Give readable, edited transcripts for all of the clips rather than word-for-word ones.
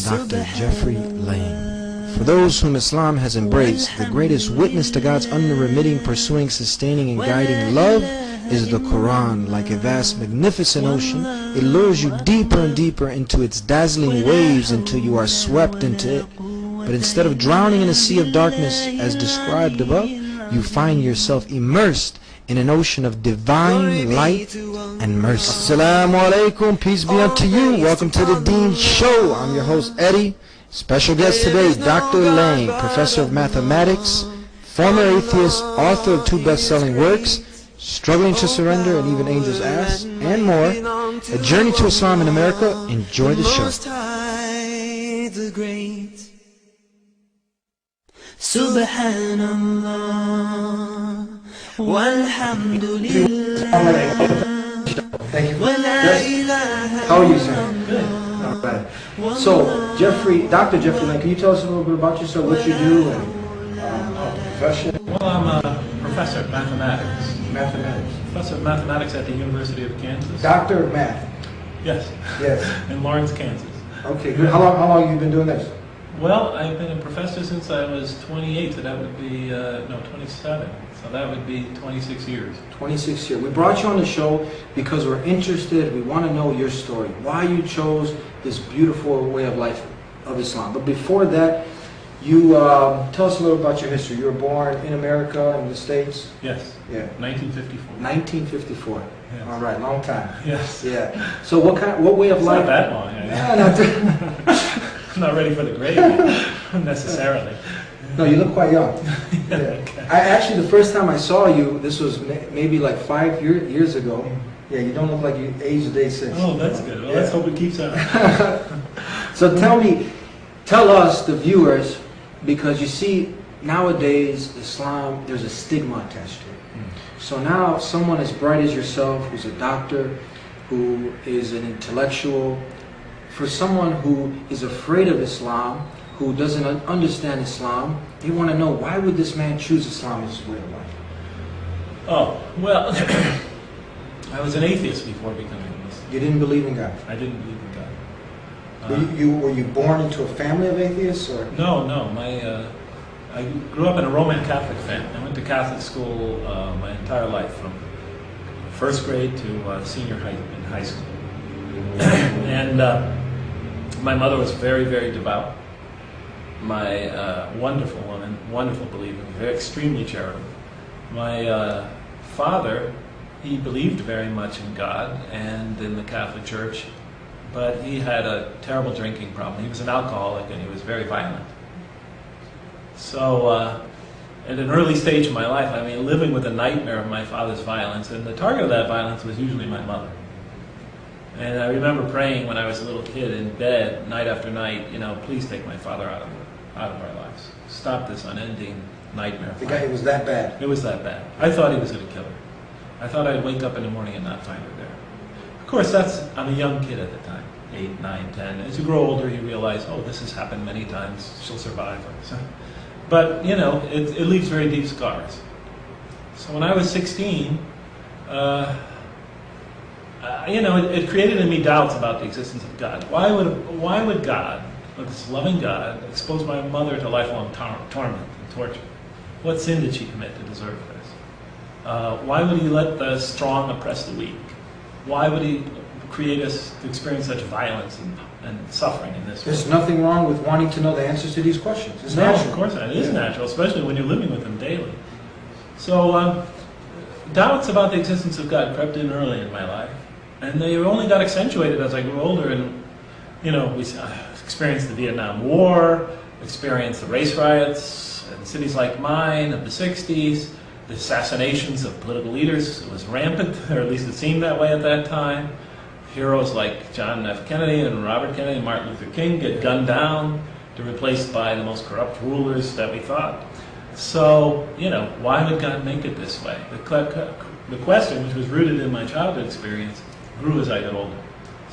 Dr. Jeffrey Lane. For those whom Islam has embraced, the greatest witness to God's unremitting, pursuing, sustaining, and guiding love is the Quran. Like a vast, magnificent ocean, it lures you deeper and deeper into its dazzling waves until you are swept into it. But instead of drowning in a sea of darkness as described above, you find yourself immersed in an ocean of divine light and mercy. Assalamu alaikum, peace be unto you. Welcome to the Deen Show. I'm your host Eddie. Special guest today, Dr. Lane, professor of mathematics, former atheist, author of 2 best-selling works, Struggling to Surrender and Even Angels Ask, and more. A Journey to Islam in America. Enjoy the show. Subhanallah. Walhamdulillah. Thank you. Yes. How are you, sir? Good. All right. So, Dr. Jeffrey Lane, can you tell us a little bit about yourself, what you do, and profession? Well, I'm a professor of mathematics. Professor of mathematics at the University of Kansas. Doctor of Math? Yes. Yes. In Lawrence, Kansas. Okay, good. How long have you been doing this? Well, I've been a professor since I was 28, so that would be, 27. So that would be 26 years. 26 years. We brought you on the show because we're interested. We want to know your story, why you chose this beautiful way of life of Islam. But before that, you tell us a little about your history. You were born in America, in the States? Yes. Yeah. 1954. 1954. Yes. All right, long time. Yes. Yeah. So what way of life? Not that long. Yeah, I'm not ready for the grave necessarily. No, you look quite young. Yeah. Okay. Actually, the first time I saw you, this was maybe like 5 years ago. Yeah, you don't look like you aged a day since. Oh, that's good. Well, let's hope it keeps on. So tell us, the viewers, because you see, nowadays, Islam, there's a stigma attached to it. So now, someone as bright as yourself, who's a doctor, who is an intellectual, for someone who is afraid of Islam, who doesn't understand Islam, they want to know, why would this man choose Islam as his way of life? Oh, well, I was an atheist before becoming a Muslim. You didn't believe in God? I didn't believe in God. Were you born into a family of atheists? Or? No. I grew up in a Roman Catholic family. I went to Catholic school my entire life, from first grade to senior high in high school. And my mother was very, very devout. My wonderful woman, wonderful believer, very extremely charitable. My father, he believed very much in God and in the Catholic Church, but he had a terrible drinking problem. He was an alcoholic and he was very violent. So at an early stage in my life, living with a nightmare of my father's violence, and the target of that violence was usually my mother. And I remember praying when I was a little kid in bed, night after night, please take my father out of our lives. Stop this unending nightmare. It was that bad? It was that bad. I thought he was going to kill her. I thought I'd wake up in the morning and not find her there. Of course, I'm a young kid at the time, 8, 9, 10. As you grow older, you realize, oh, this has happened many times. She'll survive. But, it leaves very deep scars. So when I was 16, it created in me doubts about the existence of God. Why would God, this loving God, expose my mother to lifelong torment and torture? What sin did she commit to deserve this? Why would he let the strong oppress the weak? Why would he create us to experience such violence and suffering in this world? There's nothing wrong with wanting to know the answers to these questions. It's natural. natural. Of course not. It is natural, especially when you're living with them daily. So doubts about the existence of God crept in early in my life. And they only got accentuated as I grew older, and we experienced the Vietnam War, experienced the race riots in cities like mine of the 60s, the assassinations of political leaders. It was rampant, or at least it seemed that way at that time. Heroes like John F. Kennedy and Robert Kennedy and Martin Luther King get gunned down, they're replaced by the most corrupt rulers that we thought. So, why would God make it this way? The question, which was rooted in my childhood experience, grew as I got older.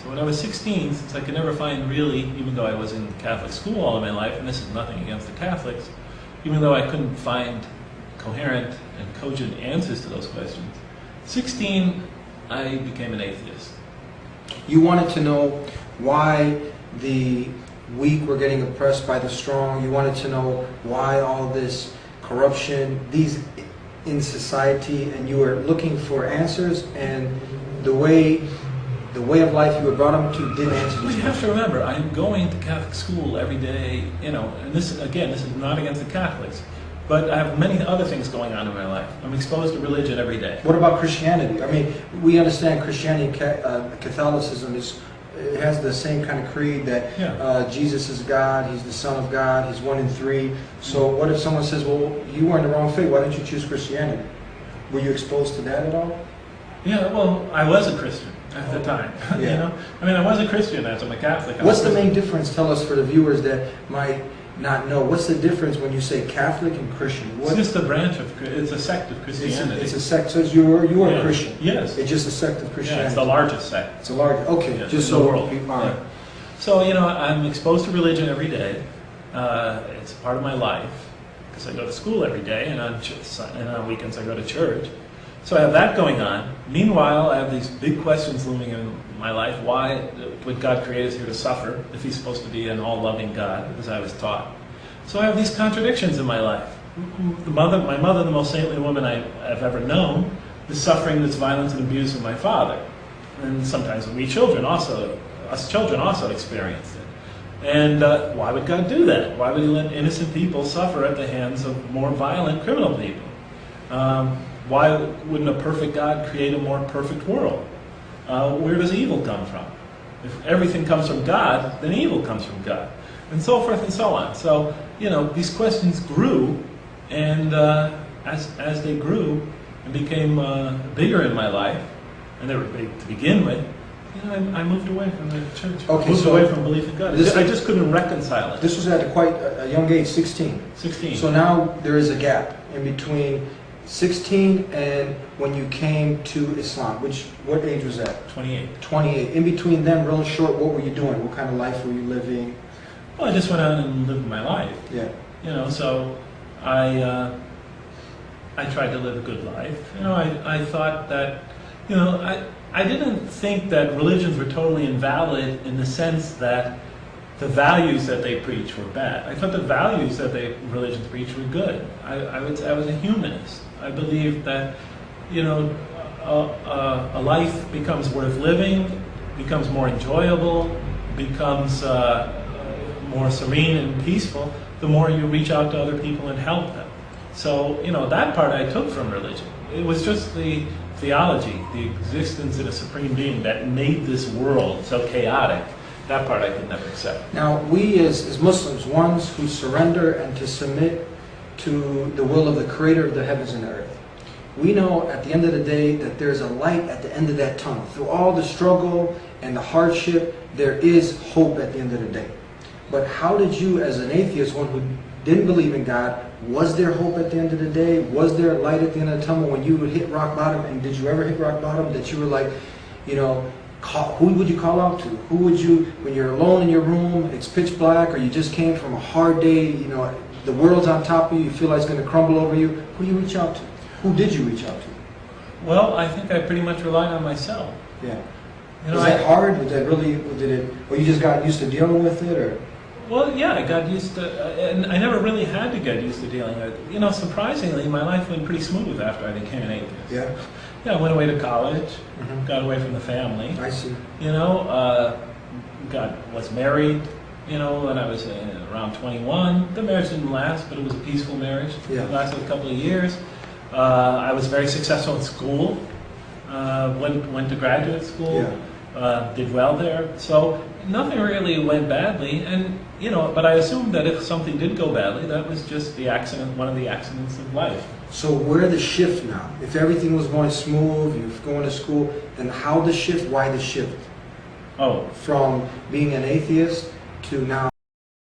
So when I was 16, since I could never find really, even though I was in Catholic school all of my life, and this is nothing against the Catholics, even though I couldn't find coherent and cogent answers to those questions, 16, I became an atheist. You wanted to know why the weak were getting oppressed by the strong. You wanted to know why all this corruption, these in society, and you were looking for answers, and the way of life you were brought up to didn't answer Well, these you have to questions. remember, I'm going to Catholic school every day, you know, and this is not against the Catholics, but I have many other things going on in my life. I'm exposed to religion every day. What about Christianity? I mean, we understand Christianity, Catholicism it has the same kind of creed that Jesus is God, He's the Son of God, He's 1 in 3. So what if someone says, well, you were in the wrong faith, why didn't you choose Christianity? Were you exposed to that at all? Yeah, well, I was a Christian at the time. You know, I mean, I was a Christian as I'm a Catholic. What's the main difference? Tell us, for the viewers that might not know. What's the difference when you say Catholic and Christian? It's just a branch of, it's a sect of Christianity. It's a sect. So you were a Christian. Yes. It's just a sect of Christianity. Yeah, it's the largest sect. It's a large. Okay, Yes, just in so the world. all right. So, you know, I'm exposed to religion every day. It's part of my life because I go to school every day, and on weekends I go to church. So I have that going on. Meanwhile, I have these big questions looming in my life. Why would God create us here to suffer if He's supposed to be an all-loving God, as I was taught? So I have these contradictions in my life. My mother, the most saintly woman I've ever known, is suffering this violence and abuse of my father. And sometimes us children also experienced it. And why would God do that? Why would He let innocent people suffer at the hands of more violent criminal people? Why wouldn't a perfect God create a more perfect world? Where does evil come from? If everything comes from God, then evil comes from God. And so forth and so on. So, you know, these questions grew, and as they grew and became bigger in my life, and they were big to begin with, you know, I moved away from the church. Okay, moved so away from belief in God. I just couldn't reconcile it. This was at quite a young age, 16. 16. So now there is a gap in between 16 and when you came to Islam. What age was that? 28. 28. In between them, real short, what were you doing? What kind of life were you living? Well, I just went out and lived my life. Yeah. You know, so I tried to live a good life. You know, I thought that, you know, I didn't think that religions were totally invalid in the sense that the values that they preach were bad. I thought the values that religions preach were good. I was a humanist. I believed that, you know, a life becomes worth living, becomes more enjoyable, becomes more serene and peaceful the more you reach out to other people and help them. So, you know, that part I took from religion. It was just the theology, the existence of a supreme being that made this world so chaotic. That part I could never accept. Now, we as Muslims, ones who surrender and to submit to the will of the Creator of the heavens and earth, we know at the end of the day that there's a light at the end of that tunnel. Through all the struggle and the hardship, there is hope at the end of the day. But how did you, as an atheist, one who didn't believe in God, was there hope at the end of the day? Was there light at the end of the tunnel when you would hit rock bottom? And did you ever hit rock bottom that you were like, you know, who would you call out to? Who would you, when you're alone in your room, it's pitch black, or you just came from a hard day, you know, the world's on top of you, you feel like it's going to crumble over you, who do you reach out to? Who did you reach out to? Well, I think I pretty much relied on myself. Yeah. You know, was that hard? Was that really, or you just got used to dealing with it, or? Well, yeah, I got used to, and I never really had to get used to dealing with it. You know, surprisingly, my life went pretty smooth after I became an atheist. Yeah. Yeah, I went away to college, Mm-hmm. got away from the family. I see. You know, was married, you know, when I was around 21. The marriage didn't last, but it was a peaceful marriage. Yeah. It lasted a couple of years. I was very successful in school. Went to graduate school. Yeah. Did well there. So nothing really went badly, and you know, but I assumed that if something did go badly, that was just the accident, one of the accidents of life. So where the shift now? If everything was going smooth, you're going to school, then how the shift? Why the shift? Oh, From being an atheist to now